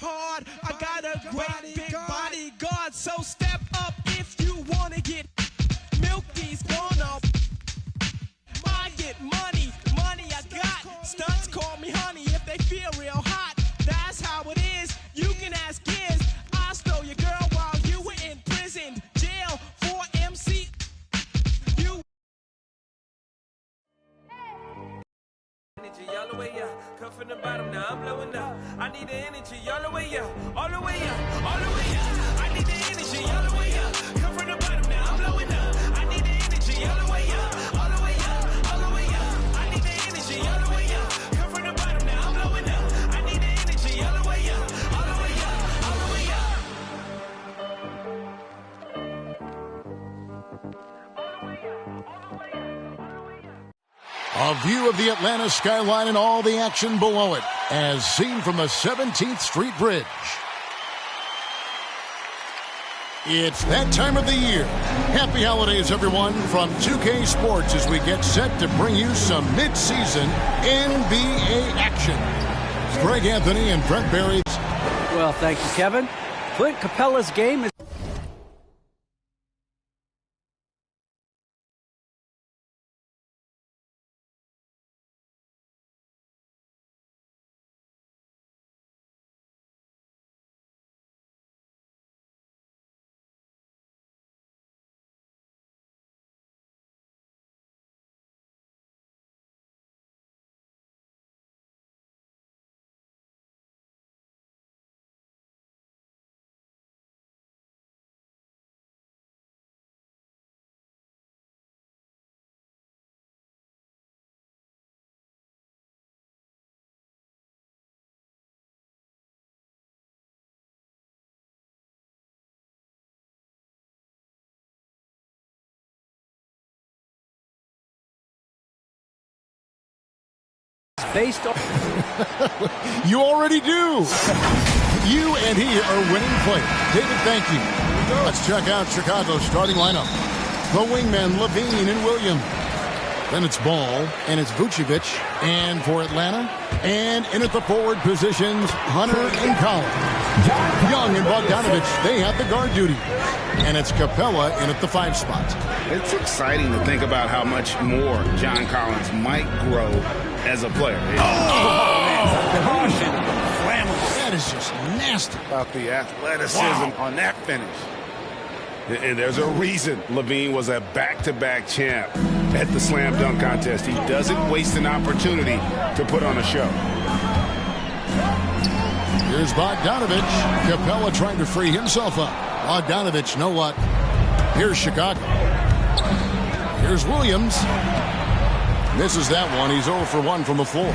hard. I got a great big bodyguard, so step up if you wanna get Milky's gonna. I get money I got. Stunts call me honey if they feel real hot. That's how it is. You can ask kids. I stole your girl while you were in prison, jail for MC. You. Energy all the way up, come from the bottom, now I'm blowing up. I need the energy all the way up, all the way up, all the way up. I need the energy all the way up, come from the bottom, now I'm blowing up. I need the energy all the way up, all the way up, all the way up. I need the energy all the way up, come from the bottom, now I'm blowing up. I need the energy all the way up, all the way up, all the way up. A view of the Atlanta skyline and all the action below it, as seen from the 17th Street Bridge. It's that time of the year. Happy holidays, everyone, from 2K Sports as we get set to bring you some mid-season NBA action. Greg Anthony and Brent Berry. Well, thank you, Kevin. Clint Capella's game is... based on... You already do. You and he are winning players. David, thank you. Let's check out Chicago's starting lineup. The wingmen, Levine and Williams. Then it's Ball, and it's Vucevic. And for Atlanta, and in at the forward positions, Hunter and Collins. Young and Bogdanovich, they have the guard duty. And it's Capella in at the 5 spot. It's exciting to think about how much more John Collins might grow as a player. Caution. That is just nasty. About the athleticism on that finish. And there's a reason Levine was a back-to-back champ at the slam dunk contest. He doesn't waste an opportunity to put on a show. Here's Bogdanovich. Capella trying to free himself up. Bogdanovich, no luck. Here's Chicago. Here's Williams. Misses that one. He's 0 for 1 from the floor.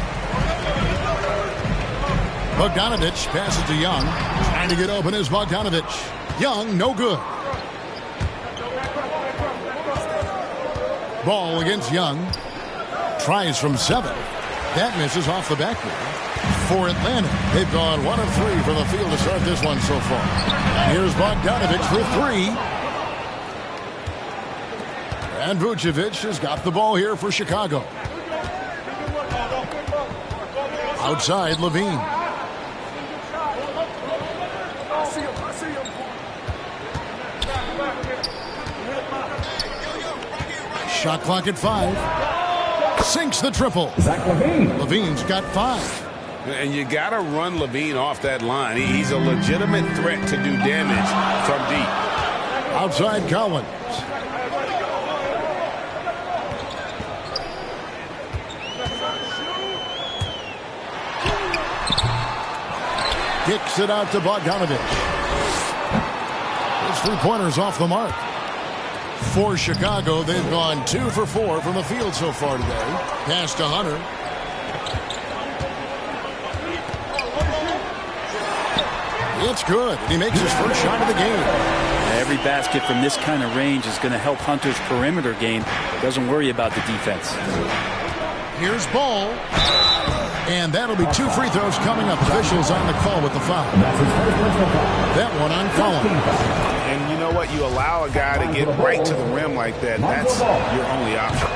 Bogdanovich passes to Young. Trying to get open is Bogdanovich. Young, no good. Ball against Young. Tries from 7. That misses off the backboard. For Atlanta, they've gone 1 of 3 from the field to start this one so far. Here's Bogdanovich for 3. And Vucevic has got the ball here for Chicago. Outside, Levine. Shot clock at 5. Sinks the triple. Zach Levine. Levine's got 5. And you got to run Levine off that line. He's a legitimate threat to do damage from deep. Outside, Collins. Kicks it out to Bogdanovich. His 3-pointers off the mark. For Chicago, they've gone 2 for 4 from the field so far today. Pass to Hunter. It's good. He makes his first shot of the game. Every basket from this kind of range is going to help Hunter's perimeter game. Doesn't worry about the defense. Here's Ball. And that'll be 2 free throws coming up. Officials on the call with the foul. That one on Collins. And you know what? You allow a guy to get right to the rim like that. That's your only option.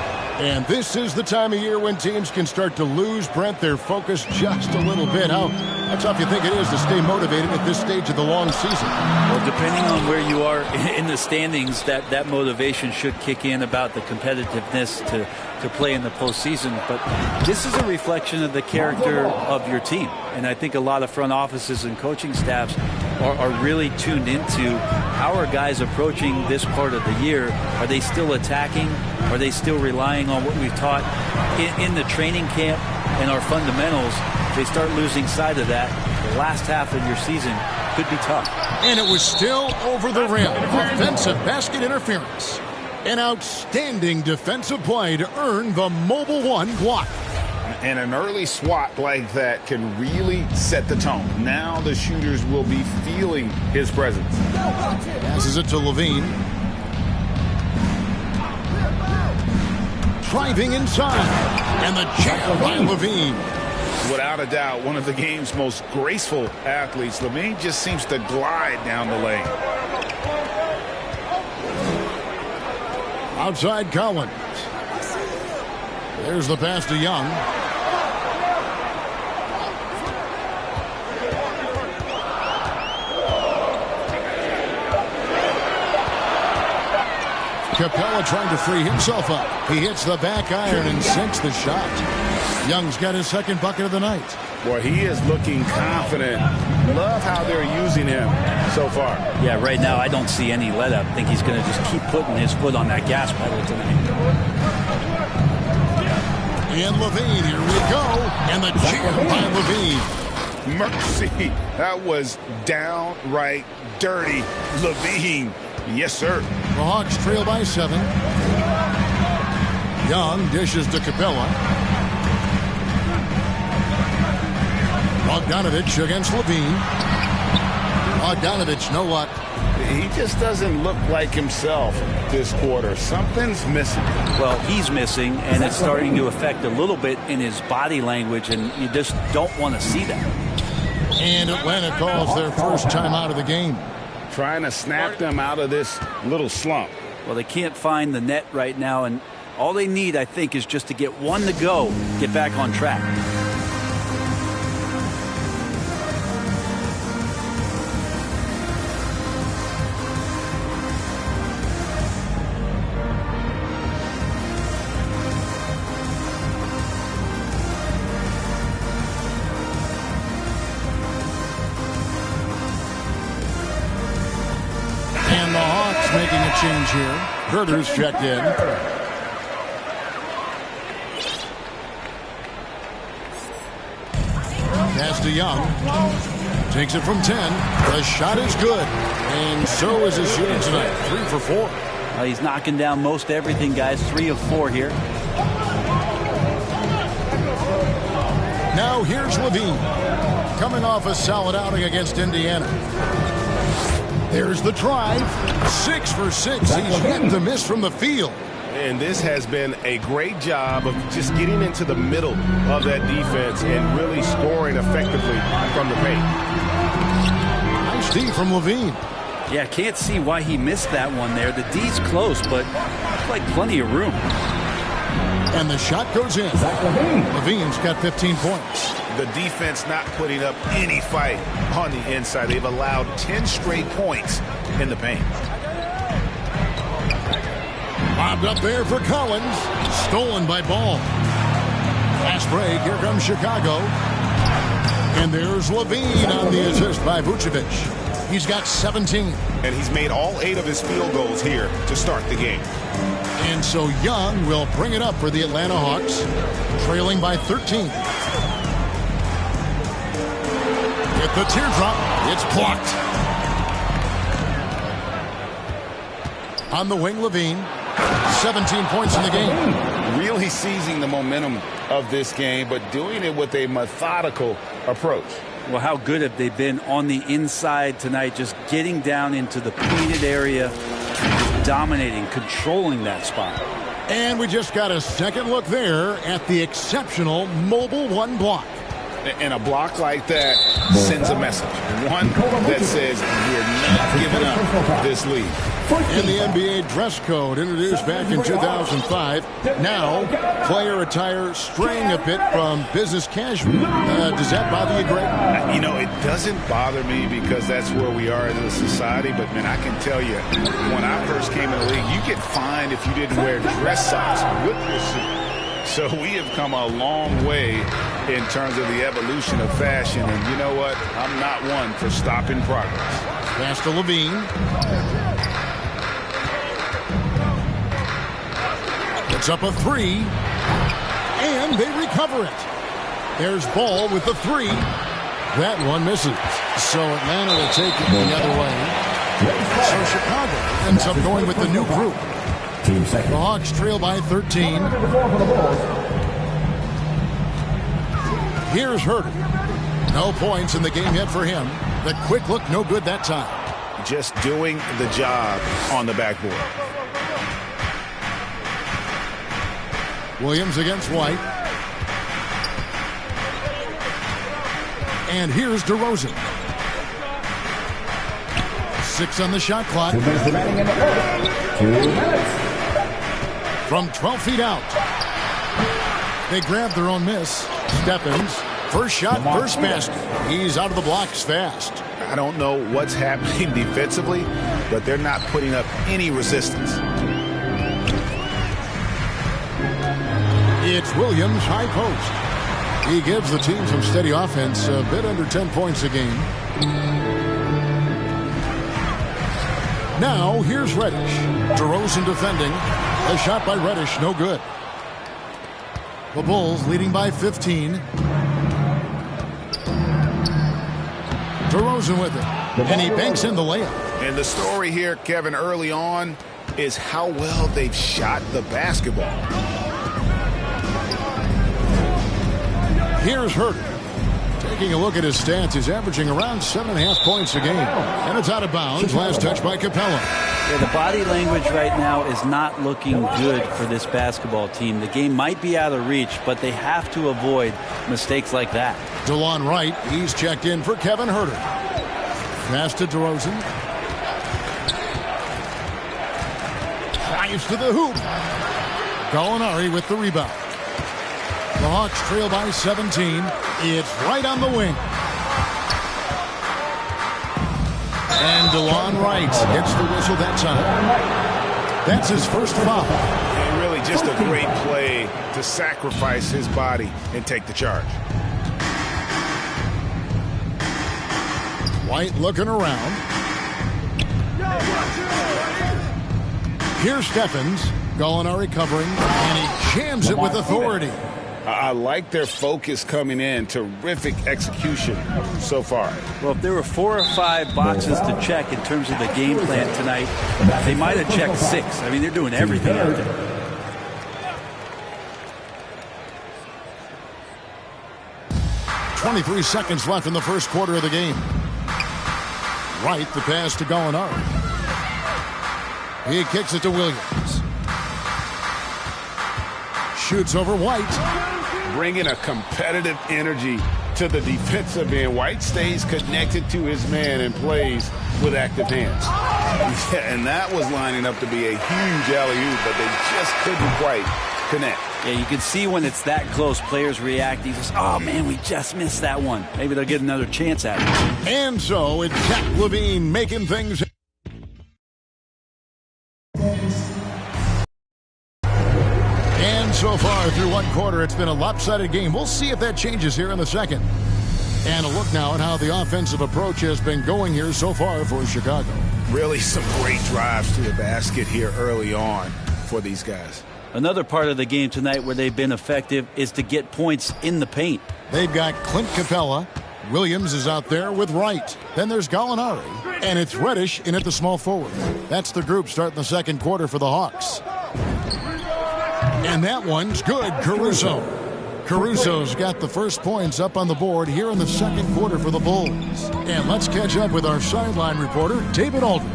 And this is the time of year when teams can start to lose, Brent, their focus just a little bit. How How tough you think it is to stay motivated at this stage of the long season? Well, depending on where you are in the standings, that motivation should kick in about the competitiveness to play in the postseason. But this is a reflection of the character of your team. And I think a lot of front offices and coaching staffs are really tuned into how are guys approaching this part of the year. Are they still attacking? Are they still relying on what we've taught in the training camp and our fundamentals? If they start losing sight of that, the last half of your season could be tough. And it was still over the rim. Offensive basket interference. An outstanding defensive play to earn the Mobile One block. And an early swat like that can really set the tone. Now the shooters will be feeling his presence. Passes it to Levine. Driving inside. And the jam by Levine. Without a doubt, one of the game's most graceful athletes. Levine just seems to glide down the lane. Outside Collins. There's the pass to Young. Capella trying to free himself up. He hits the back iron and sinks the shot. Young's got his second bucket of the night. Boy, he is looking confident. Love how they're using him so far. Yeah, right now I don't see any let up. I think he's going to just keep putting his foot on that gas pedal tonight. And Levine, here we go. And the jam by Levine. Mercy, that was downright dirty. Levine, yes, sir. The Hawks trail by 7. Young dishes to Capella. Bogdanovich against Levine. Bogdanovich, no luck. He just doesn't look like himself this quarter. Something's missing. Well, he's missing, and it's starting to affect a little bit in his body language, and you just don't want to see that. And Atlanta calls their first time out of the game. Trying to snap them out of this little slump. Well, they can't find the net right now, and all they need, I think, is just to get one to go, get back on track. Making a change here. Herter's checked in. Pass to Young. Takes it from 10. The shot is good. And so is his shooting tonight. 3 for 4. He's knocking down most everything, guys. 3 of 4 here. Now here's Levine. Coming off a solid outing against Indiana. There's the drive. 6 for 6. He's yet to miss from the field. And this has been a great job of just getting into the middle of that defense and really scoring effectively from the paint. Nice D from Levine. Yeah, can't see why he missed that one there. The D's close, but like plenty of room. And the shot goes in. Levine's got 15 points. The defense not putting up any fight on the inside. They've allowed 10 straight points in the paint. Bobbed up there for Collins. Stolen by Ball. Fast break. Here comes Chicago. And there's Levine on the assist by Vucevic. He's got 17. And he's made all 8 of his field goals here to start the game. And so Young will bring it up for the Atlanta Hawks. Trailing by 13. With the teardrop, it's blocked. On the wing, Levine. 17 points in the game. Really seizing the momentum of this game, but doing it with a methodical approach. Well, how good have they been on the inside tonight, just getting down into the painted area, dominating, controlling that spot. And we just got a second look there at the exceptional Mobile One block. And a block like that sends a message. One that says we're not giving up this lead. And the NBA dress code introduced back in 2005. Now, player attire straying a bit from business casual. Does that bother you, Greg? You know, it doesn't bother me because that's where we are as a society. But, man, I can tell you, when I first came in the league, you get fined if you didn't wear dress socks with your suit. So we have come a long way in terms of the evolution of fashion. And you know what? I'm not one for stopping progress. Pass to Levine. It's up a three. And they recover it. There's Ball with the three. That one misses. So Atlanta will take it the other way. So Chicago ends up going with the new group. The Hawks trail by 13. Here's Herter. No points in the game yet for him. The quick look, no good that time. Just doing the job on the backboard. Williams against White. And here's DeRozan. 6 on the shot clock. 2 minutes remaining in the quarter. 2 minutes. From 12 feet out. They grab their own miss. Stephens, first shot, first basket. He's out of the blocks fast. I don't know what's happening defensively, but they're not putting up any resistance. It's Williams, high post. He gives the team some steady offense, a bit under 10 points a game. Now, here's Reddish. DeRozan defending. A shot by Reddish, no good. The Bulls leading by 15. DeRozan with it. And he banks in the layup. And the story here, Kevin, early on is how well they've shot the basketball. Here's Herter. Taking a look at his stats, he's averaging around 7.5 points a game. And it's out of bounds. Last touch by Capella. Yeah, the body language right now is not looking good for this basketball team. The game might be out of reach, but they have to avoid mistakes like that. DeLon Wright, he's checked in for Kevin Herter. Pass to DeRozan. Drives to the hoop. Gallinari with the rebound. The Hawks trail by 17. It's right on the wing. And DeLon Wright gets the whistle that time. That's his first foul. And really just a great play to sacrifice his body and take the charge. White looking around. Here's Stephens. Gallinari covering, and he jams it with authority. I like their focus coming in. Terrific execution so far. Well, if there were 4 or 5 boxes to check in terms of the game plan tonight, they might have checked 6. I mean, they're doing everything out there. 23 seconds left in the first quarter of the game. Wright, the pass to Gallinari. He kicks it to Williams. Shoots over White. Bringing a competitive energy to the defensive end. White stays connected to his man and plays with active hands. Yeah, and that was lining up to be a huge alley-oop, but they just couldn't quite connect. Yeah, you can see when it's that close, players reacting. Just, oh, man, we just missed that one. Maybe they'll get another chance at it. And so it's Zach Levine making things. And so far through one quarter, it's been a lopsided game. We'll see if that changes here in the second. And a look now at how the offensive approach has been going here so far for Chicago. Really some great drives to the basket here early on for these guys. Another part of the game tonight where they've been effective is to get points in the paint. They've got Clint Capella. Williams is out there with Wright. Then there's Gallinari. And it's Reddish in at the small forward. That's the group starting the second quarter for the Hawks. And that one's good, Caruso. Caruso's got the first points up on the board here in the second quarter for the Bulls. And let's catch up with our sideline reporter, David Aldridge.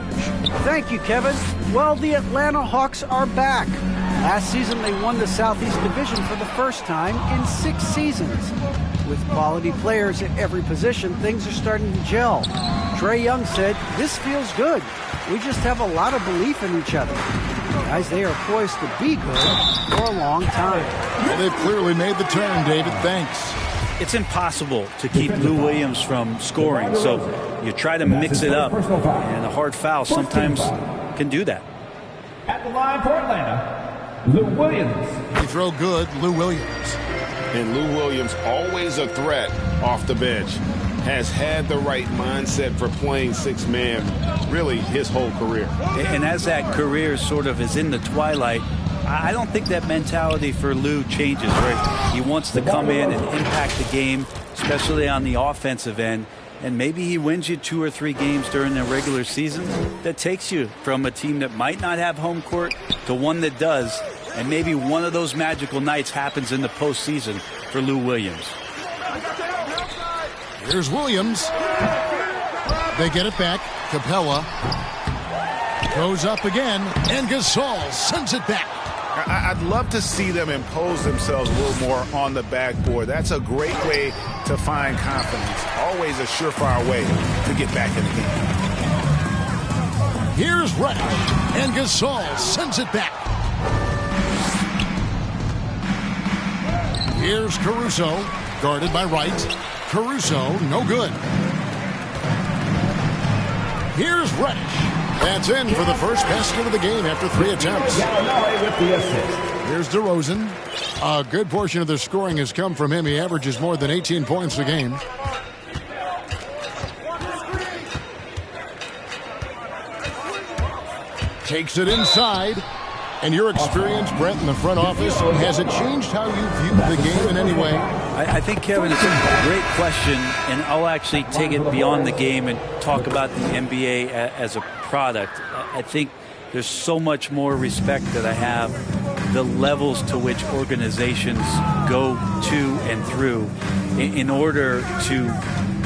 Thank you, Kevin. Well, the Atlanta Hawks are back. Last season, they won the Southeast Division for the first time in 6 seasons. With quality players at every position, things are starting to gel. Trae Young said, "This feels good. We just have a lot of belief in each other." Guys, they are poised to be good for a long time. Well, they've clearly made the turn, David. Thanks. It's impossible to keep Lou Williams from scoring, so you try to mix it up, and a hard foul sometimes can do that. At the line for Atlanta, Lou Williams. They throw good, Lou Williams. And Lou Williams, always a threat off the bench, has had the right mindset for playing six-man really his whole career. And as that career sort of is in the twilight, I don't think that mentality for Lou changes, right? He wants to come in and impact the game, especially on the offensive end. And maybe he wins you 2 or 3 games during the regular season. That takes you from a team that might not have home court to one that does. And maybe one of those magical nights happens in the postseason for Lou Williams. Here's Williams. They get it back. Capella goes up again, and Gasol sends it back. I'd love to see them impose themselves a little more on the backboard. That's a great way to find confidence. Always a surefire way to get back in the game. Here's Reddish, and Gasol sends it back. Here's Caruso, guarded by Wright. Caruso, no good. Here's Reddish. That's in for the first basket of the game after 3 attempts. Here's DeRozan. A good portion of their scoring has come from him. He averages more than 18 points a game. Takes it inside. And your experience, Brett, in the front office, has it changed how you view the game in any way? I think, Kevin, it's a great question, and I'll actually take it beyond the game and talk about the NBA as a product. I think there's so much more respect that I have, the levels to which organizations go to and through in order to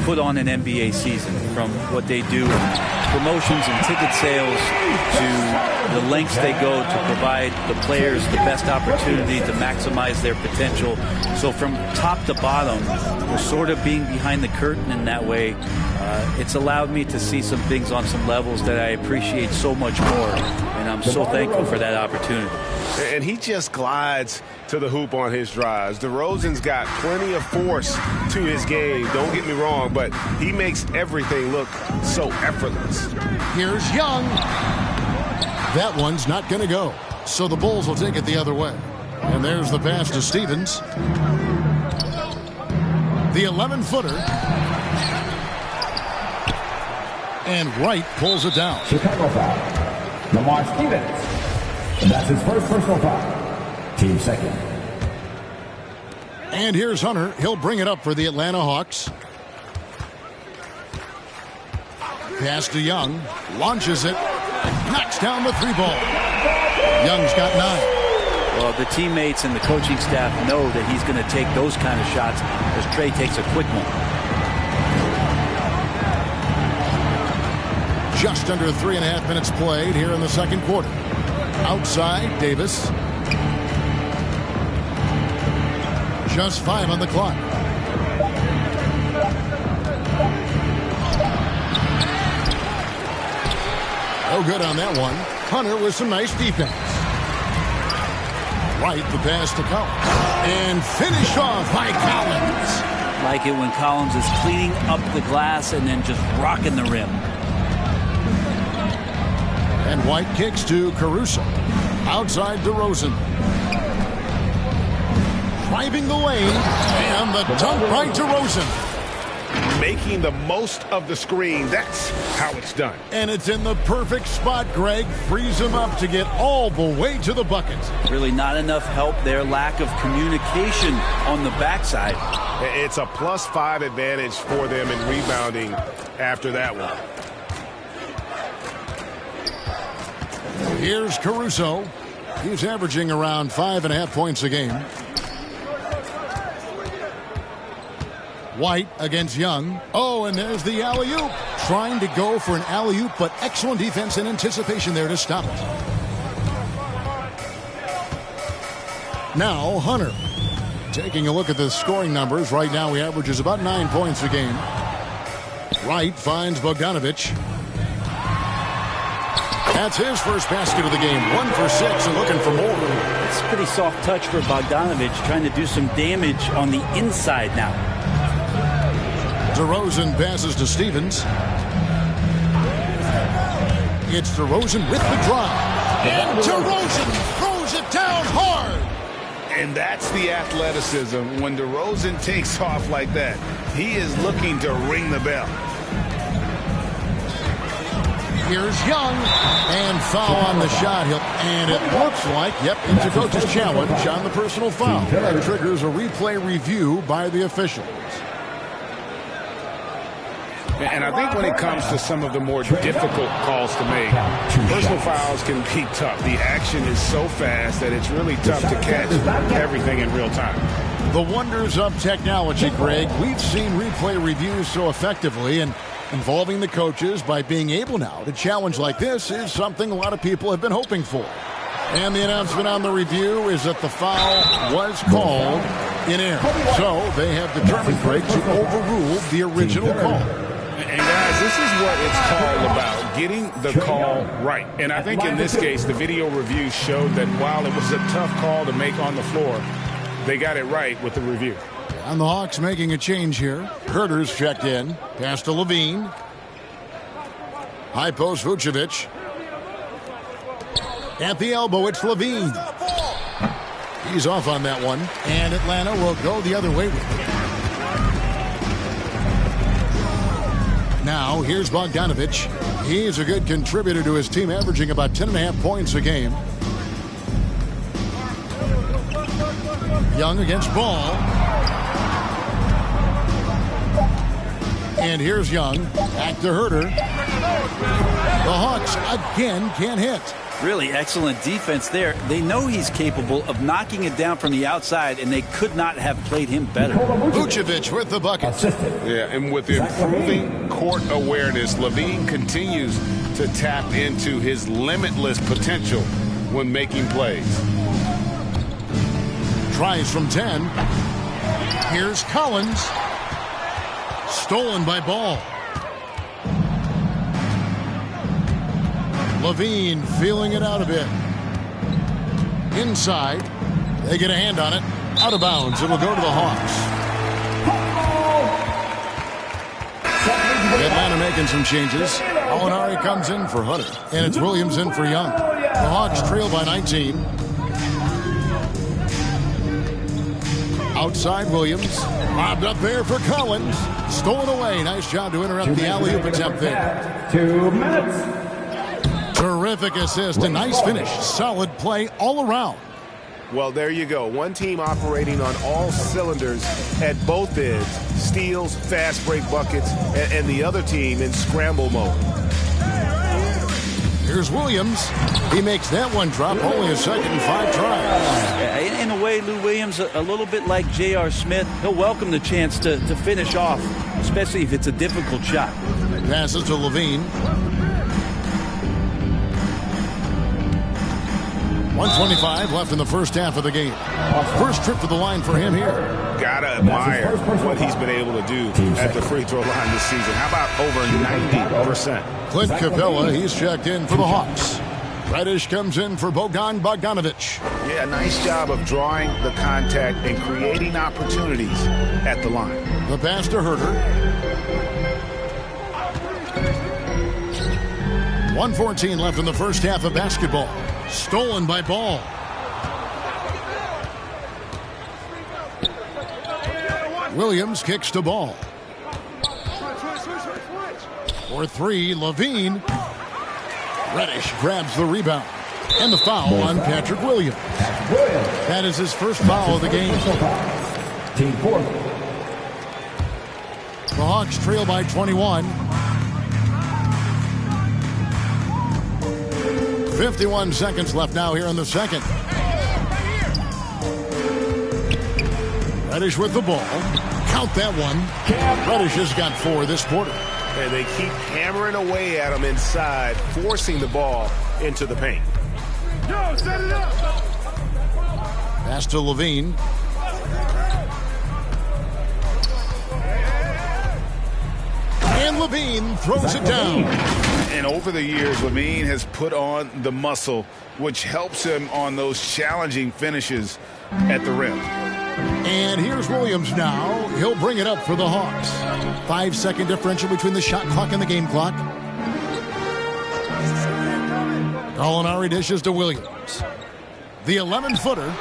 put on an NBA season, from what they do in promotions and ticket sales to the lengths they go to provide the players the best opportunity to maximize their potential. So from top to bottom, we're sort of being behind the curtain in that way. It's allowed me to see some things on some levels that I appreciate so much more, and I'm so thankful for that opportunity. And he just glides to the hoop on his drives. DeRozan's got plenty of force to his game, don't get me wrong, but he makes everything look so effortless. Here's Young. That one's not going to go. So the Bulls will take it the other way. And there's the pass to Stevens. The 11-footer. And Wright pulls it down. Chicago foul. Lamar Stevens. And that's his first personal foul. Team second. And here's Hunter. He'll bring it up for the Atlanta Hawks. Pass to Young. Launches it. Knocks down the 3-ball. Young's got 9. Well, the teammates and the coaching staff know that he's going to take those kind of shots as Trae takes a quick one. Just under 3.5 minutes played here in the second quarter. Outside, Davis. Just 5 on the clock. No good on that one. Hunter with some nice defense. Right, the pass to Collins. And finished off by Collins. Like it when Collins is cleaning up the glass and then just rocking the rim. And White kicks to Caruso. Outside DeRozan. Driving the lane. And the dunk by DeRozan. Making the most of the screen. That's how it's done. And it's in the perfect spot, Greg. Frees him up to get all the way to the bucket. Really not enough help there. Lack of communication on the backside. It's a +5 advantage for them in rebounding after that one. Here's Caruso. He's averaging around 5.5 points a game. White against Young. Oh, and there's the alley-oop. Trying to go for an alley-oop, but excellent defense and anticipation there to stop it. Now Hunter Taking a look at the scoring numbers, right now he averages about 9 points a game. Wright finds Bogdanovich. That's his first basket of the game. 1 for 6 and looking for more. It's a pretty soft touch for Bogdanovich, trying to do some damage on the inside now. DeRozan passes to Stevens. It's DeRozan with the drive. And DeRozan throws it down hard. And that's the athleticism. When DeRozan takes off like that, he is looking to ring the bell. Here's Young, and foul on the shot. And it looks like, it's a coach's challenge on the personal foul. That triggers a replay review by the officials. And I think when it comes to some of the more difficult calls to make, personal fouls can be tough. The action is so fast that it's really tough to catch everything in real time. The wonders of technology, Greg. We've seen replay reviews so effectively, and involving the coaches by being able now to challenge like this is something a lot of people have been hoping for. And the announcement on the review is that the foul was called in error. So they have determined, Greg, to overrule the original call. And guys, this is what it's called about, getting the call right. And I think in this case, the video review showed that while it was a tough call to make on the floor, they got it right with the review. And the Hawks making a change here. Herter's checked in. Pass to Levine. High post Vucevic. At the elbow, it's Levine. He's off on that one. And Atlanta will go the other way with it. Now, here's Bogdanovich. He's a good contributor to his team, averaging about 10.5 points a game. Young against Ball. And here's Young. Back to Herter. The Hawks again can't hit. Really excellent defense there. They know he's capable of knocking it down from the outside, and they could not have played him better. Vucevic with the bucket. Yeah, and with improving court awareness, Levine continues to tap into his limitless potential when making plays. Tries from 10. Here's Collins. Stolen by Ball. Levine feeling it out a bit. Inside. They get a hand on it. Out of bounds. It'll go to the Hawks. Atlanta making some changes. Alinari comes in for Hunter. And it's Williams in for Young. The Hawks trail by 19. Outside Williams. Lobbed up there for Collins. Stolen away. Nice job to interrupt the alley-oop attempt there. 2 minutes. Terrific assist. A nice finish. Solid play all around. Well, there you go. One team operating on all cylinders at both ends. Steals, fast break buckets, and the other team in scramble mode. Here's Williams. He makes that one drop. Only a second and 5 tries. In a way, Lou Williams, a little bit like J.R. Smith, he'll welcome the chance to finish off, especially if it's a difficult shot. Passes to Levine. 1:25 left in the first half of the game. First trip to the line for him here. Gotta admire what he's been able to do at the free throw line this season. How about over 90%? Clint Capella, he's checked in for the Hawks. Reddish comes in for Bogdanovich. Yeah, nice job of drawing the contact and creating opportunities at the line. The pass to Herter. 1:14 left in the first half of basketball. Stolen by Ball. Williams kicks to Ball. For 3, Levine. Reddish grabs the rebound. And the foul on Patrick Williams. That is his first foul of the game. Team 4. The Hawks trail by 21. 51 seconds left now here in the second. Reddish with the ball. Count that one. Reddish has got 4 this quarter. And they keep hammering away at him inside, forcing the ball into the paint. Pass to Levine. And Levine throws it down. And over the years, Levine has put on the muscle, which helps him on those challenging finishes at the rim. And here's Williams now. He'll bring it up for the Hawks. 5-second differential between the shot clock and the game clock. Gallinari dishes to Williams. The 11-footer.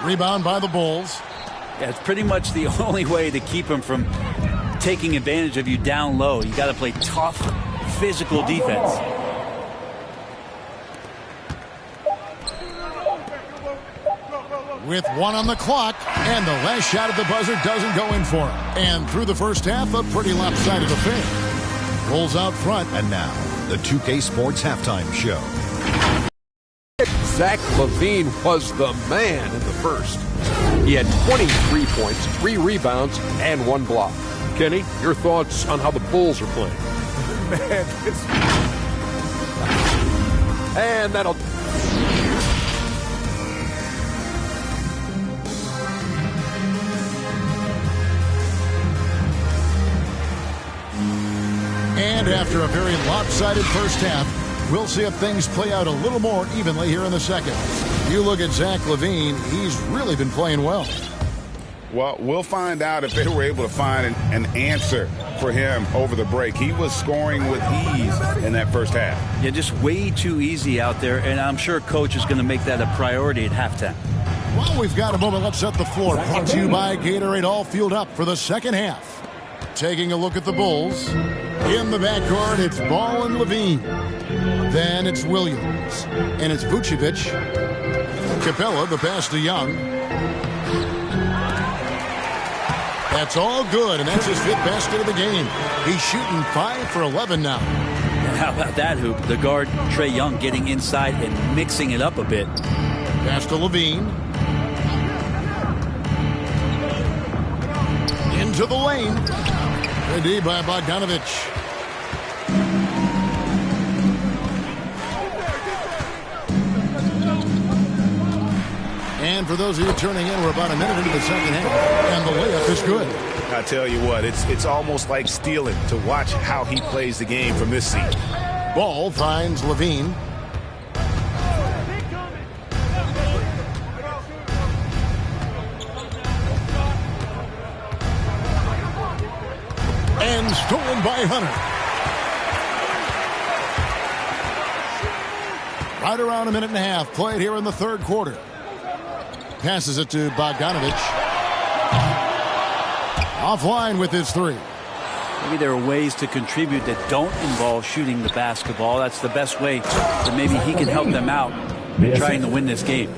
Rebound by the Bulls. Yeah, it's pretty much the only way to keep him from taking advantage of you down low. You got to play tough, physical defense. With 1 on the clock, and the last shot at the buzzer doesn't go in for him. And through the first half, a pretty lopsided affair. Bulls out front. And now, the 2K Sports Halftime Show. Zach LaVine was the man in the first. He had 23 points, 3 rebounds, and 1 block. Kenny, your thoughts on how the Bulls are playing? Man, And that'll... And after a very lopsided first half, we'll see if things play out a little more evenly here in the second. You look at Zach LaVine, he's really been playing well. Well, we'll find out if they were able to find an answer for him over the break. He was scoring with ease in that first half. Yeah, just way too easy out there, and I'm sure Coach is going to make that a priority at halftime. While we've got a moment, let's set the floor. Brought to you by Gatorade, all fueled up for the second half. Taking a look at the Bulls. In the backcourt, it's Ball and Levine. Then it's Williams. And it's Vucevic. Capella, the pass to Young. That's all good, and that's his 5th basket of the game. He's shooting 5 for 11 now. How about that hoop? The guard, Trae Young, getting inside and mixing it up a bit. Pass to Levine. Into the lane. Good D by Bogdanovich. And for those of you turning in, we're about a minute into the second half, and the layup is good. I tell you what, it's almost like stealing to watch how he plays the game from this seat. Ball finds Levine. And stolen by Hunter. Right around a minute and a half played here in the third quarter. Passes it to Bogdanovich. Offline with his 3. Maybe there are ways to contribute that don't involve shooting the basketball. That's the best way that maybe he can help them out in trying to win this game.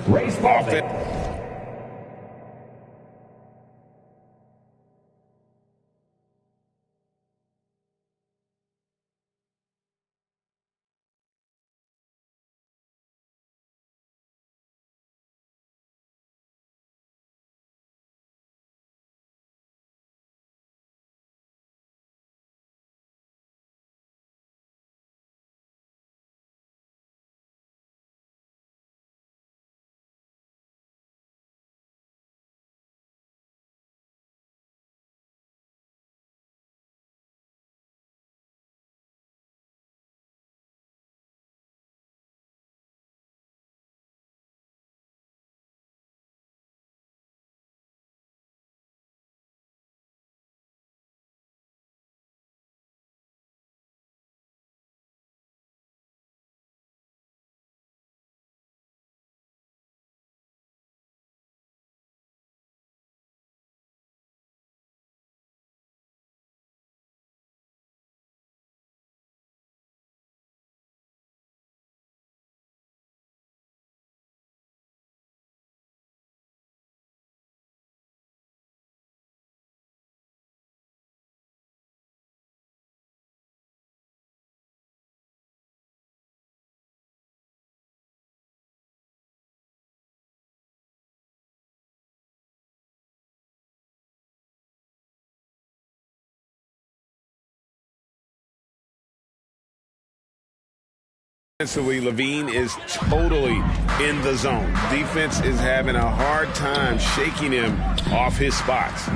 Defensively, Levine is totally in the zone. Defense is having a hard time shaking him off his spots.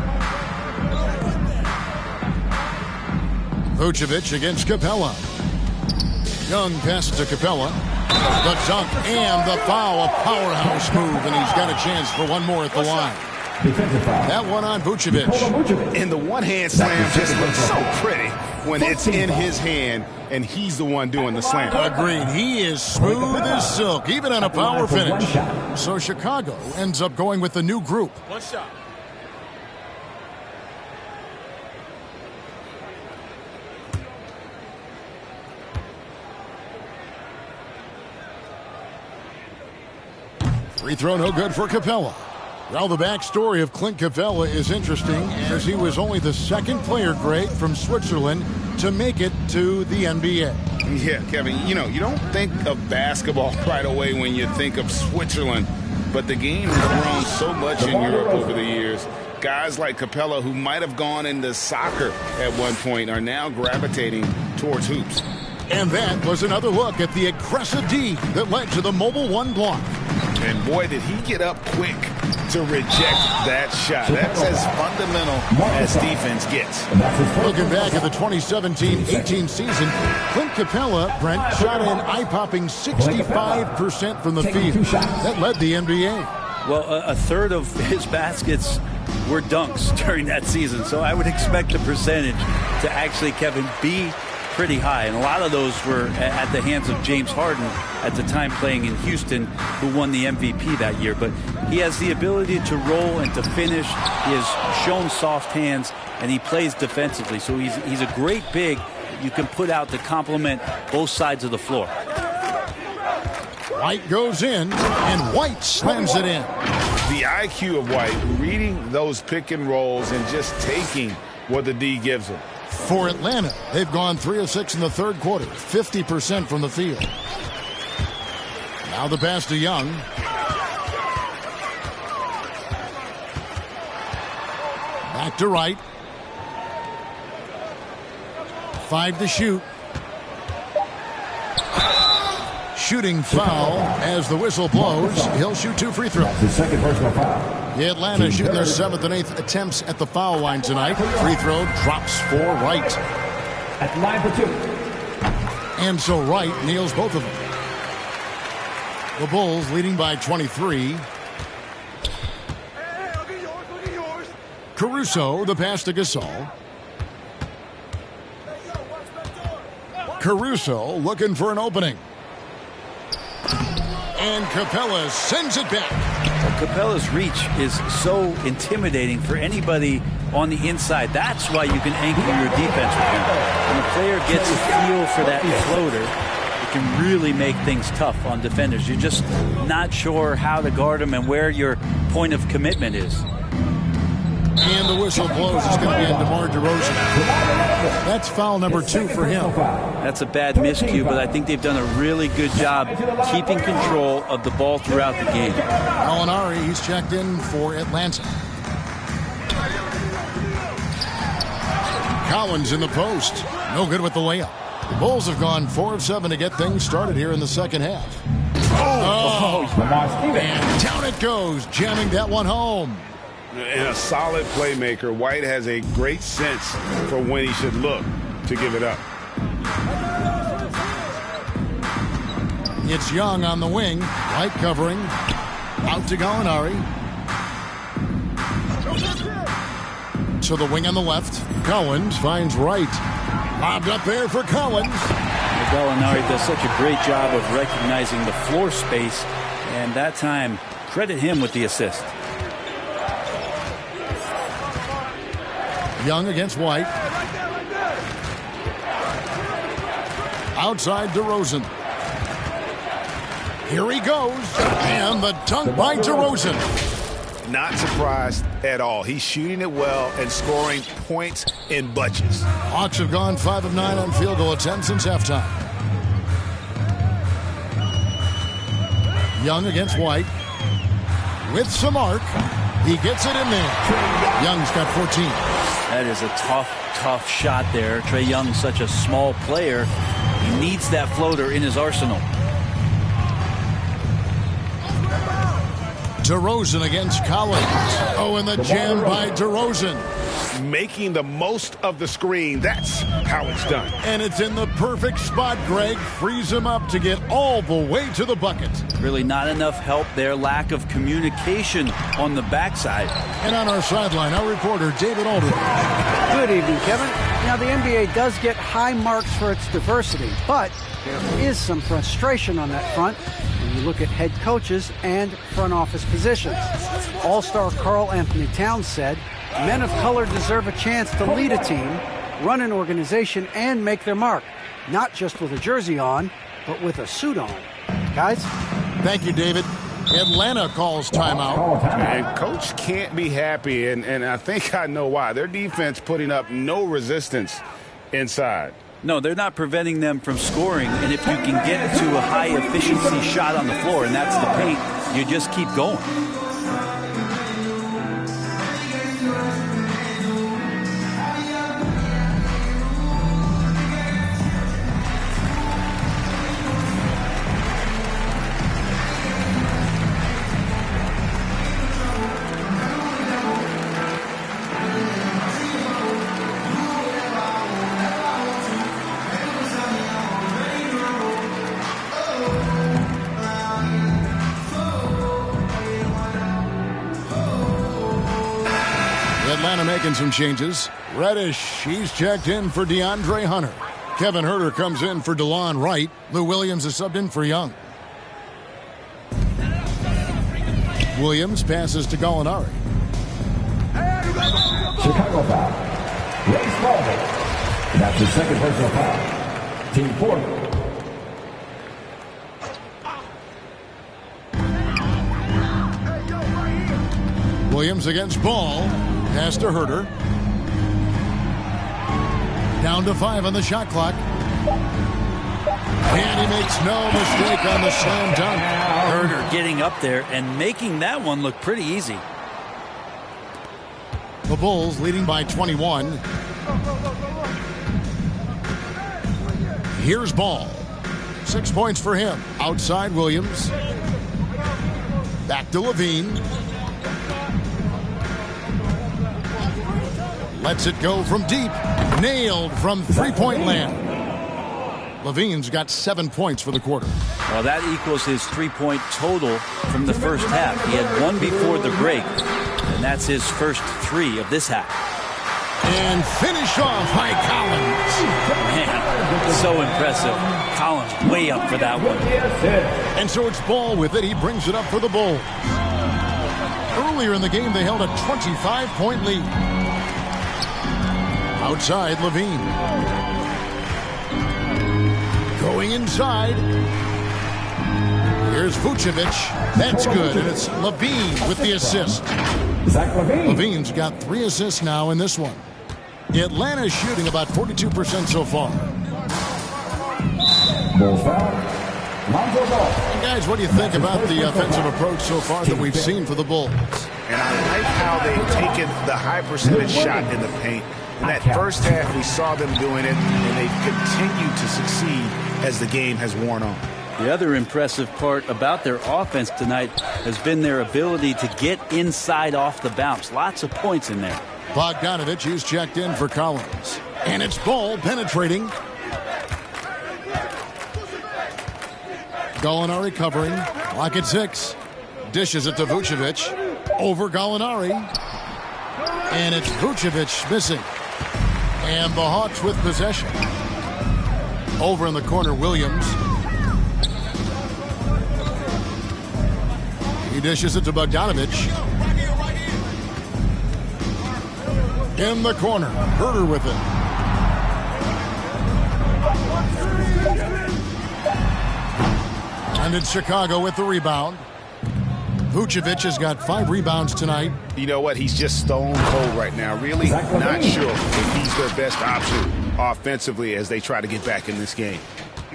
Vucevic against Capella. Young passes to Capella. The dunk and the foul, a powerhouse move, and he's got a chance for one more at the line. That one on Vucevic. And the one-hand slam just looks so pretty when it's in his hand and he's the one doing the slam. Agreed. He is smooth as silk, even on a power finish. So Chicago ends up going with the new group. One shot. Free throw no good for Capella. Well, the backstory of Clint Capella is interesting, as he was only the second player, Greg, from Switzerland to make it to the NBA. Yeah, Kevin, you don't think of basketball right away when you think of Switzerland, but the game has grown so much in Europe over the years. Guys like Capella, who might have gone into soccer at one point, are now gravitating towards hoops. And that was another look at the aggressive D that led to the Mobile One block. And boy, did he get up quick to reject that shot. That's as fundamental as defense gets. Looking back at the 2017-18 season, Clint Capella, Brent, shot an eye-popping 65% from the field. That led the NBA. Well, a third of his baskets were dunks during that season, so I would expect the percentage to actually, Kevin, be pretty high, and a lot of those were at the hands of James Harden at the time playing in Houston, who won the MVP that year. But he has the ability to roll and to finish. He has shown soft hands, and he plays defensively. So he's a great big you can put out to complement both sides of the floor. White goes in, and White slams it in. The IQ of White, reading those pick and rolls and just taking what the D gives him. For Atlanta, they've gone 3 of 6 in the third quarter, 50% from the field. Now the pass to Young. Back to Wright. 5 to shoot. Shooting foul as the whistle blows. He'll shoot 2 free throws. The second personal foul. Atlanta shooting their 7th and 8th attempts at the foul line tonight. Free throw drops for Wright. At the line for 2. And so Wright nails both of them. The Bulls leading by 23. Caruso, the pass to Gasol. Caruso looking for an opening. And Capella sends it back. Well, Capella's reach is so intimidating for anybody on the inside. That's why you can anchor your defense with him. When a player gets a feel for that floater, it can really make things tough on defenders. You're just not sure how to guard him and where your point of commitment is. And the whistle blows. It's going to be on DeMar DeRozan. That's foul number 2 for him. That's a bad miscue, but I think they've done a really good job keeping control of the ball throughout the game. Gallinari, he's checked in for Atlanta. Collins in the post. No good with the layup. The Bulls have gone 4 of 7 to get things started here in the second half. And down it goes, jamming that one home. And a solid playmaker, White has a great sense for when he should look to give it up. It's Young on the wing. White covering. Out to Gallinari. To the wing on the left. Collins finds Wright. Lobbed up there for Collins. Gallinari does such a great job of recognizing the floor space, and that time, credit him with the assist. Young against White. Outside DeRozan. Here he goes. And the dunk by DeRozan. Not surprised at all. He's shooting it well and scoring points in bunches. Hawks have gone 5 of 9 on field goal attempts since halftime. Young against White. With some arc. He gets it in there. Young's got 14. That is a tough shot there. Trae Young's such a small player. He needs that floater in his arsenal. DeRozan against Collins. Oh, and the jam by DeRozan. Making the most of the screen. That's how it's done. And it's in the perfect spot, Greg. Frees him up to get all the way to the bucket. Really not enough help there. Lack of communication on the backside. And on our sideline, our reporter, David Aldridge. Good evening, Kevin. Now, the NBA does get high marks for its diversity, but there is some frustration on that front when you look at head coaches and front office positions. All-star Karl Anthony Towns said, men of color deserve a chance to lead a team, run an organization, and make their mark. Not just with a jersey on, but with a suit on. Guys? Thank you, David. Atlanta calls timeout. And coach can't be happy, and I think I know why. Their defense putting up no resistance inside. No, they're not preventing them from scoring, and if you can get to a high-efficiency shot on the floor, and that's the paint, you just keep going. Atlanta making some changes. Reddish, he's checked in for DeAndre Hunter. Kevin Huerter comes in for DeLon Wright. Lou Williams is subbed in for Young. Williams passes to Gallinari. Chicago foul. Ray Spalding. That's his second personal foul. Team 4. Williams against Ball. Pass to Huerter. Down to 5 on the shot clock. And he makes no mistake on the slam dunk. Huerter getting up there and making that one look pretty easy. The Bulls leading by 21. Here's Ball. 6 points for him. Outside Williams. Back to Levine. Lets it go from deep. Nailed from three-point land. Levine's got 7 points for the quarter. Well, that equals his three-point total from the first half. He had one before the break, and that's his first 3 of this half. And finish off by Collins. Man, so impressive. Collins way up for that one. And so it's Ball with it. He brings it up for the Bulls. Earlier in the game, they held a 25-point lead. Outside, Levine. Going inside. Here's Vucevic. That's good, and it's Levine with the assist. Zach Levine. Levine's got 3 assists now in this one. Atlanta's shooting about 42% so far. Bulls foul. Lonzo Ball. And guys, what do you think about the offensive approach so far that we've seen for the Bulls? And I like how they've taken the high percentage shot in the paint. In that first half, we saw them doing it, and they've continued to succeed as the game has worn on. The other impressive part about their offense tonight has been their ability to get inside off the bounce. Lots of points in there. Bogdanovich is checked in for Collins. And it's Ball penetrating. Gallinari covering. Clock at 6. Dishes it to Vucevic. Over Gallinari. And it's Vucevic missing. And the Hawks with possession. Over in the corner, Williams. He dishes it to Bogdanovich. In the corner, Huerter with it. And it's Chicago with the rebound. Vucevic has got 5 rebounds tonight. You know what? He's just stone cold right now. Really not sure if he's their best option offensively as they try to get back in this game.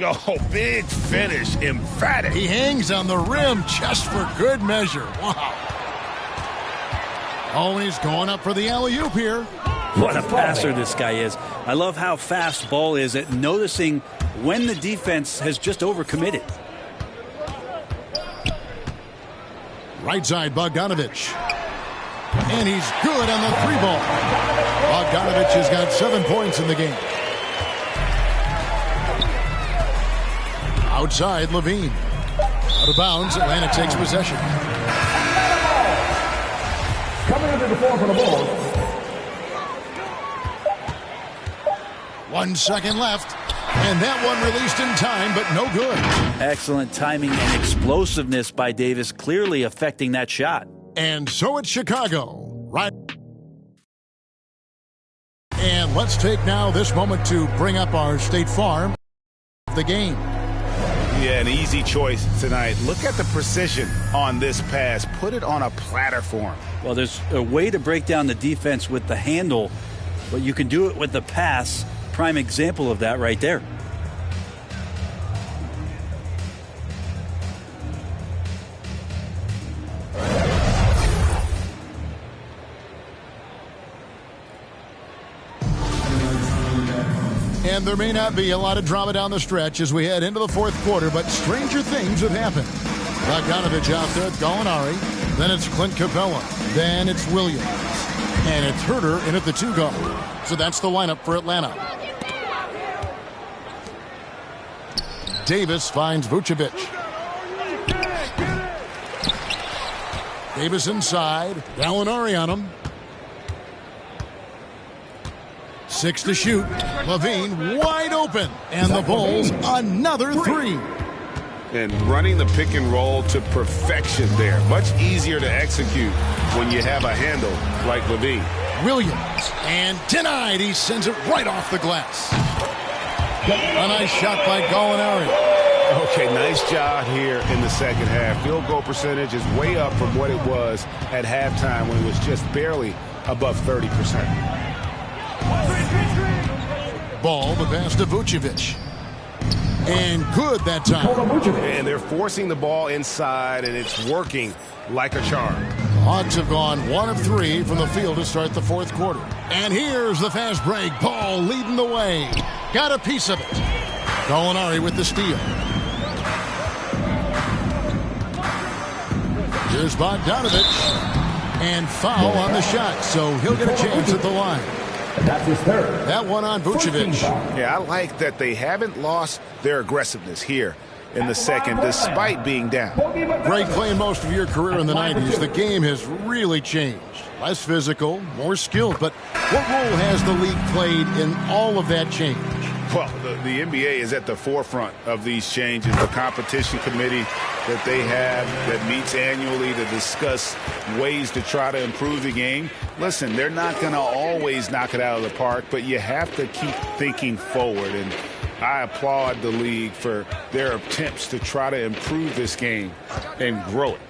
Oh, big finish. Emphatic. He hangs on the rim just for good measure. Wow. Oh, and he's going up for the alley-oop here. What a passer this guy is. I love how fast Ball is at noticing when the defense has just overcommitted. Right side, Bogdanovich. And he's good on the 3-ball. Bogdanovich has got 7 points in the game. Outside, Levine. Out of bounds, Atlanta takes possession. Coming under the floor for the Bulls. 1 second left. And that one released in time, but no good. Excellent timing and explosiveness by Davis, clearly affecting that shot. And so it's Chicago. Right. And let's take now this moment to bring up our State Farm the game. Yeah, an easy choice tonight. Look at the precision on this pass. Put it on a platter for him. Well, there's a way to break down the defense with the handle, but you can do it with the pass. Prime example of that right there. And there may not be a lot of drama down the stretch as we head into the fourth quarter, but stranger things have happened. Bogdanovich out there at Gallinari. Then it's Clint Capella. Then it's Williams. And it's Herter in at the 2 guard. So that's the lineup for Atlanta. Davis finds Vucevic. Davis inside. Gallinari on him. 6 to shoot. Levine wide open. And the Bulls another 3. And running the pick and roll to perfection there. Much easier to execute when you have a handle like Levine. Williams. And denied. He sends it right off the glass. A nice shot by Gallinari. Okay, nice job here in the second half. Field goal percentage is way up from what it was at halftime when it was just barely above 30%. Ball, the pass to Vucevic. And good that time. And they're forcing the ball inside, and it's working like a charm. Hawks have gone 1 of 3 from the field to start the fourth quarter. And here's the fast break. Ball leading the way. Got a piece of it. Gallinari with the steal. Here's Bogdanovich. And foul on the shot, so he'll get a chance at the line. That's his third. That one on Vucevic. Yeah, I like that they haven't lost their aggressiveness here in the second, despite being down. Greg, playing most of your career in the 90s, the game has really changed. Less physical, more skilled, but what role has the league played in all of that change? Well, the NBA is at the forefront of these changes. The competition committee that they have that meets annually to discuss ways to try to improve the game. Listen, they're not going to always knock it out of the park, but you have to keep thinking forward. And I applaud the league for their attempts to try to improve this game and grow it.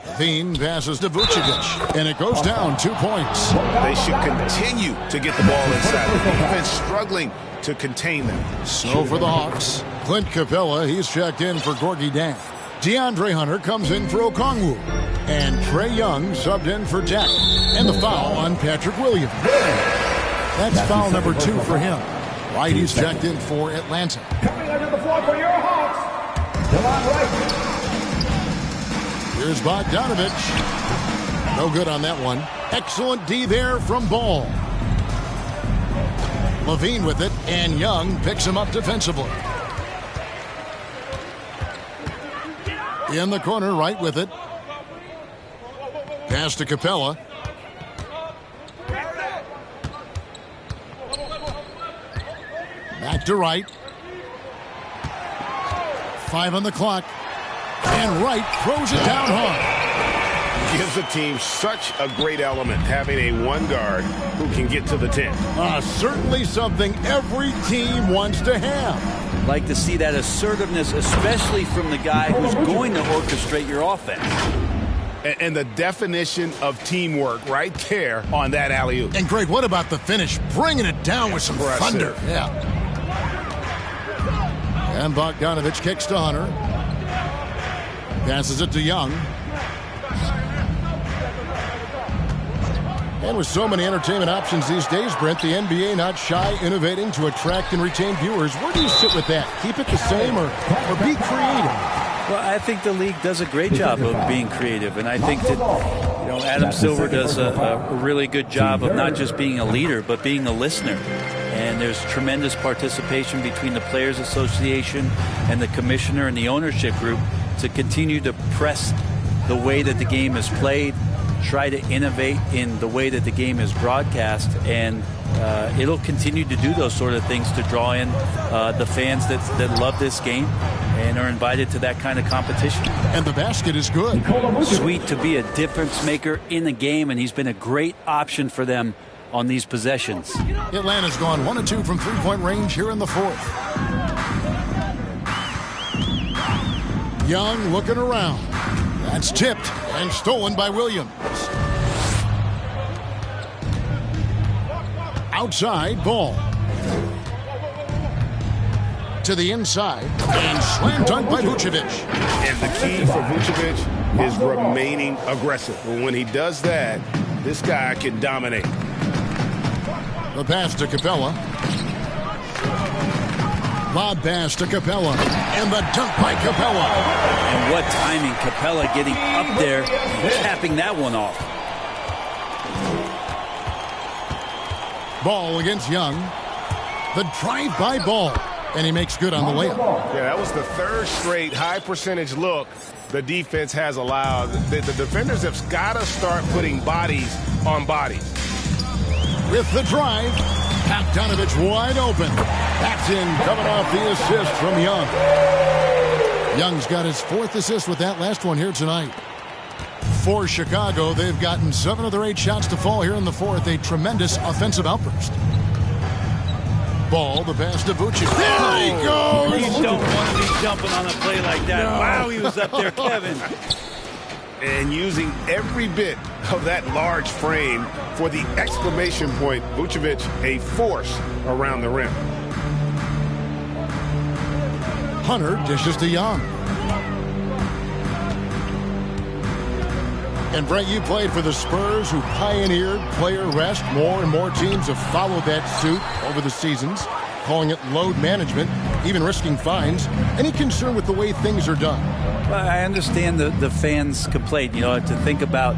Levine passes to Vucevic, and it goes down 2 points. They should continue to get the ball inside. The defense struggling to contain them. So for the Hawks, Clint Capella, he's checked in for Gorgie Dan. DeAndre Hunter comes in for Okongwu. And Trae Young subbed in for Jack. And the foul on Patrick Williams. That's foul number 2 for him. White, he's checked in for Atlanta. Coming under the floor for your Hawks. Delon Wright. Here's Bogdanovich. No good on that one. Excellent D there from Ball. Levine with it, and Young picks him up defensively. In the corner, right with it. Pass to Capella. Back to Wright. 5 on the clock. And Wright throws it down hard. Gives the team such a great element, having a one guard who can get to the 10. Certainly something every team wants to have. Like to see that assertiveness, especially from the guy who's going to orchestrate your offense. And the definition of teamwork right there on that alley-oop. And Greg, what about the finish? Bringing it down with some thunder. Yeah. And Bogdanovich kicks to Hunter. Passes it to Young. And with so many entertainment options these days, Brent, the NBA not shy innovating to attract and retain viewers. Where do you sit with that? Keep it the same or be creative? Well, I think the league does a great job of being creative, and I think that Adam Silver does a really good job of not just being a leader, but being a listener. And there's tremendous participation between the Players Association and the commissioner and the ownership group to continue to press the way that the game is played, try to innovate in the way that the game is broadcast, and it'll continue to do those sort of things to draw in the fans that love this game and are invited to that kind of competition. And the basket is good. Sweet to be a difference maker in the game, and he's been a great option for them on these possessions. Atlanta's gone 1 of 2 from three-point range here in the fourth. Young looking around. That's tipped and stolen by Williams. Outside ball. To the inside and slam dunk by Vucevic. And the key for Vucevic is remaining aggressive. When he does that, this guy can dominate. The pass to Capella. Lob pass to Capella. And the dunk by Capella. And what timing, Capella getting up there and tapping that one off. Ball against Young. The drive-by ball. And he makes good on the layup. Yeah, that was the third straight high percentage look the defense has allowed. The defenders have got to start putting bodies on bodies. With the drive, Bogdanovich wide open. That's in, coming off the assist from Young. Young's got his 4th assist with that last one here tonight. For Chicago, they've gotten 7 of their 8 shots to fall here in the fourth. A tremendous offensive outburst. Ball, the pass to Vucevic. There he goes! You don't want to be jumping on a play like that. No. Wow, he was up there, Kevin. And using every bit of that large frame for the exclamation point. Vucevic, a force around the rim. Hunter dishes to Young. And Brett, you played for the Spurs, who pioneered player rest. More and more teams have followed that suit over the seasons, calling it load management, even risking fines. Any concern with the way things are done? Well, I understand the fans' complaint. To think about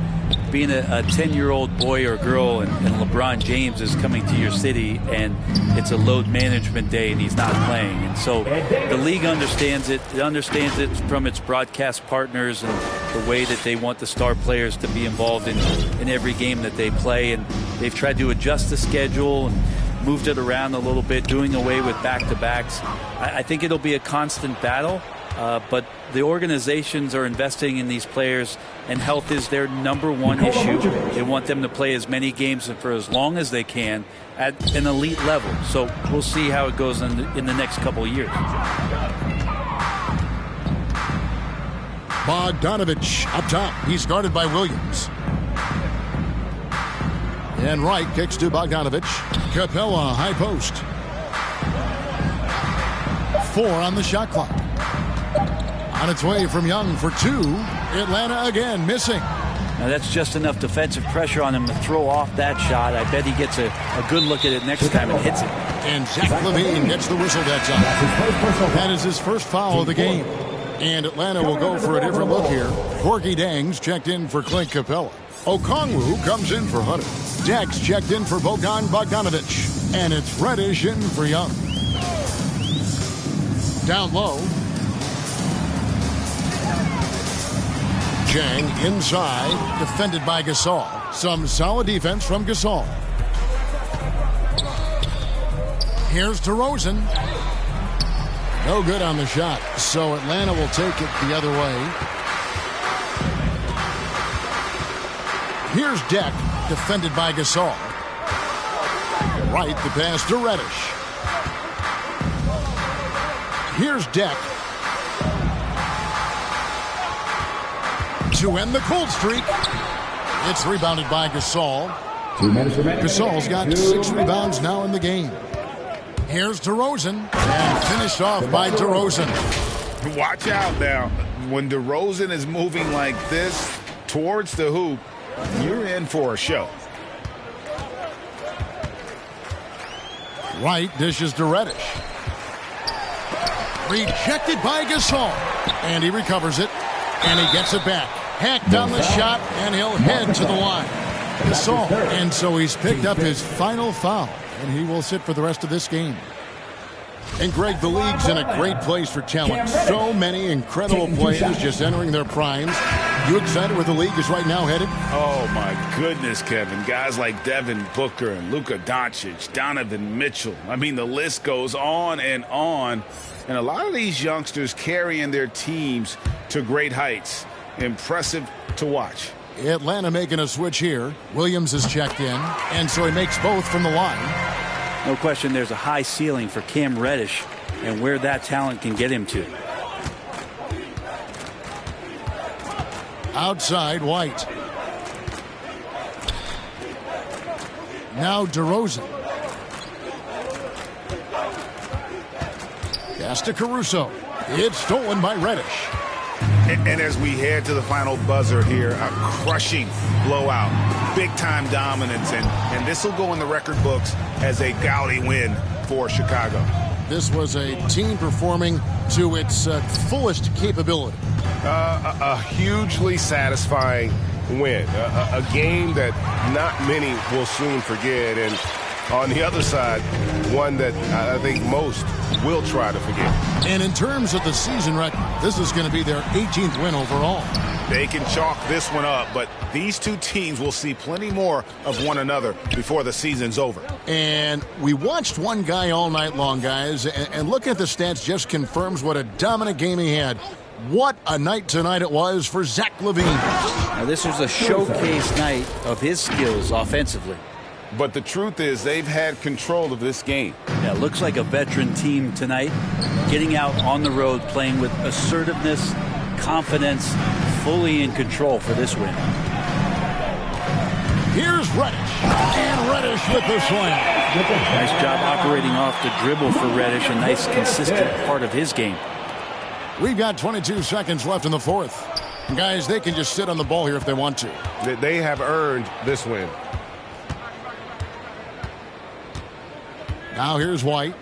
being a 10-year-old boy or girl and LeBron James is coming to your city and it's a load management day and he's not playing. And so the league understands it. It understands it from its broadcast partners and the way that they want the star players to be involved in every game that they play. And they've tried to adjust the schedule and moved it around a little bit, doing away with back-to-backs. I think it'll be a constant battle. But the organizations are investing in these players, and health is their #1 issue. They want them to play as many games and for as long as they can at an elite level. So we'll see how it goes in the next couple of years. Bogdanovich up top. He's guarded by Williams. And Wright kicks to Bogdanovich. Capella, high post. 4 on the shot clock. On its way from Young for 2. Atlanta again missing. Now that's just enough defensive pressure on him to throw off that shot. I bet he gets a good look at it next time and hits it. And Zach LaVine gets the whistle that time. That is his first foul of the game. And Atlanta will go for a different look here. Corky Dangs checked in for Clint Capella. Okongwu comes in for Hunter. Dex checked in for Bogdanovich. And it's Reddish in for Young. Down low. Jang inside, defended by Gasol. Some solid defense from Gasol. Here's DeRozan. No good on the shot, so Atlanta will take it the other way. Here's Deck, defended by Gasol. Right, the pass to Reddish. Here's Deck. To end the cold streak. It's rebounded by Gasol. Gasol's got 6 rebounds now in the game. Here's DeRozan. And finished off by DeRozan. Watch out now. When DeRozan is moving like this towards the hoop, you're in for a show. Wright dishes to Reddish. Rejected by Gasol. And he recovers it. And he gets it back. Hacked on the shot, and he'll head to the line. Gasol. And so he's picked up his final foul. And he will sit for the rest of this game. And Greg, the league's in a great place for talent. So many incredible players just entering their primes. You excited where the league is right now headed? Oh, my goodness, Kevin. Guys like Devin Booker and Luka Doncic, Donovan Mitchell. I mean, the list goes on. And a lot of these youngsters carrying their teams to great heights. Impressive to watch. Atlanta making a switch here. Williams is checked in. And so he makes both from the line. No question there's a high ceiling for Cam Reddish and where that talent can get him to. Outside, White. Now DeRozan. Pass to Caruso. It's stolen by Reddish. And as we head to the final buzzer here, a crushing blowout, big-time dominance, and this will go in the record books as a gaudy win for Chicago. This was a team performing to its fullest capability. A hugely satisfying win, a game that not many will soon forget, and on the other side, one that I think most will try to forget. And in terms of the season record, this is going to be their 18th win overall. They can chalk this one up, but these two teams will see plenty more of one another before the season's over. And we watched one guy all night long, guys, and looking at the stats just confirms what a dominant game he had. What a night tonight it was for Zach LaVine. Now, this was a showcase night of his skills offensively. But the truth is they've had control of this game. Yeah, looks like a veteran team tonight, getting out on the road, playing with assertiveness, confidence, fully in control for this win. Here's Reddish, and Reddish with the slam. Nice job operating off the dribble for Reddish, a nice consistent part of his game. We've got 22 seconds left in the fourth. And guys, they can just sit on the ball here if they want to. They have earned this win. Now here's White.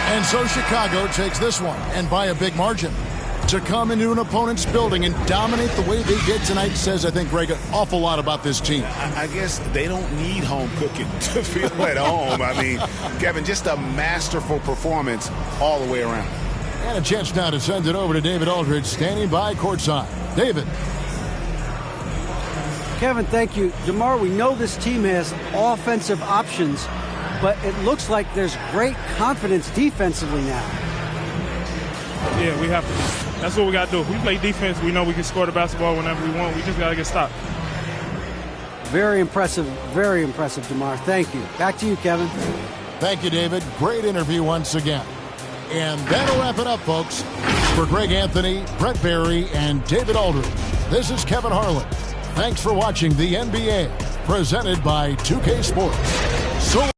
And so Chicago takes this one, and by a big margin. To come into an opponent's building and dominate the way they did tonight says, I think, Greg, an awful lot about this team. I guess they don't need home cooking to feel at home. I mean, Kevin, just a masterful performance all the way around. And a chance now to send it over to David Aldridge, standing by courtside. David. Kevin, thank you. DeMar, we know this team has offensive options, but it looks like there's great confidence defensively now. Yeah, we have to. That's what we got to do. If we play defense, we know we can score the basketball whenever we want. We just got to get stopped. Very impressive, DeMar. Thank you. Back to you, Kevin. Thank you, David. Great interview once again. And that'll wrap it up, folks. For Greg Anthony, Brett Barry, and David Aldridge, this is Kevin Harlan. Thanks for watching the NBA, presented by 2K Sports. So